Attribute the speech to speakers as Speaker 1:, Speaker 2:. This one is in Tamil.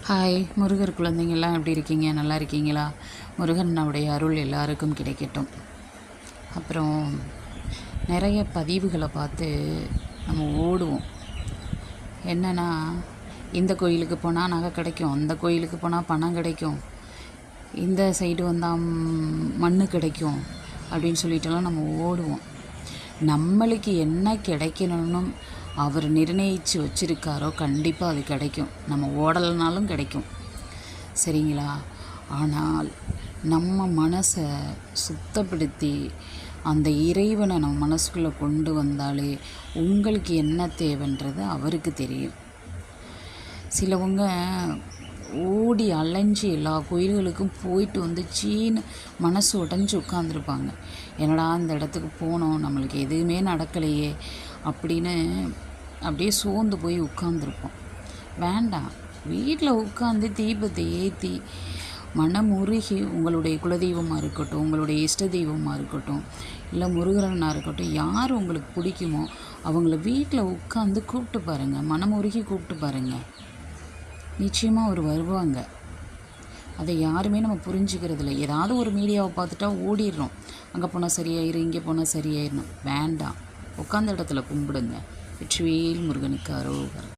Speaker 1: ஹாய் முருகர் குழந்தைங்கள்லாம் எப்படி இருக்கீங்க? நல்லா இருக்கீங்களா? முருகனுடைய அருள் எல்லாருக்கும் கிடைக்கட்டும். அப்புறம் நிறைய பதிவுகளை பார்த்து நம்ம ஓடுவோம். என்னென்னா, இந்த கோயிலுக்கு போனால் நகை கிடைக்கும், அந்த கோயிலுக்கு போனால் பணம் கிடைக்கும், இந்த சைடு வந்தால் மண் கிடைக்கும் அப்படின்னு சொல்லிட்டுலாம் நம்ம ஓடுவோம். நம்மளுக்கு என்ன கிடைக்கணும்னு அவர் நிர்ணயித்து வச்சுருக்காரோ கண்டிப்பாக அது கிடைக்கும். நம்ம ஓடலைனாலும் கிடைக்கும், சரிங்களா? ஆனால் நம்ம மனசை சுத்தப்படுத்தி அந்த இறைவனை நம்ம மனசுக்குள்ளே கொண்டு வந்தாலே உங்களுக்கு என்ன தேவைன்றது அவருக்கு தெரியும். சிலவங்க ஓடி அலைஞ்சி எல்லா கோயில்களுக்கும் போயிட்டு வந்து சீன்னு மனசு உடஞ்சி உட்காந்துருப்பாங்க. என்னடா இந்த இடத்துக்கு போனோம், நம்மளுக்கு எதுவுமே நடக்கலையே அப்படின்னு அப்படியே சோர்ந்து போய் உட்காந்துருப்போம். வேண்டாம், வீட்டில் உட்காந்து தீபத்தை ஏற்றி மனமுருகி உங்களுடைய குலதெய்வமாக இருக்கட்டும், உங்களுடைய இஷ்ட தெய்வமாக இருக்கட்டும், இல்லை முருகரனாக இருக்கட்டும், யார் உங்களுக்கு பிடிக்குமோ அவங்கள வீட்டில் உட்காந்து கூப்பிட்டு பாருங்கள், மனமுருகி கூப்பிட்டு பாருங்கள். நிச்சயமாக அவர் வருவாங்க. அதை யாருமே நம்ம புரிஞ்சுக்கிறதில்ல. ஏதாவது ஒரு மீடியாவை பார்த்துட்டா ஓடிடுறோம். அங்கே போனால் சரியாயிரும், இங்கே போனால் சரியாயிடணும். வேண்டாம், உட்காந்த இடத்துல கும்பிடுங்க. வெற்றிவேல் முருகனுக்கு அரோகர்.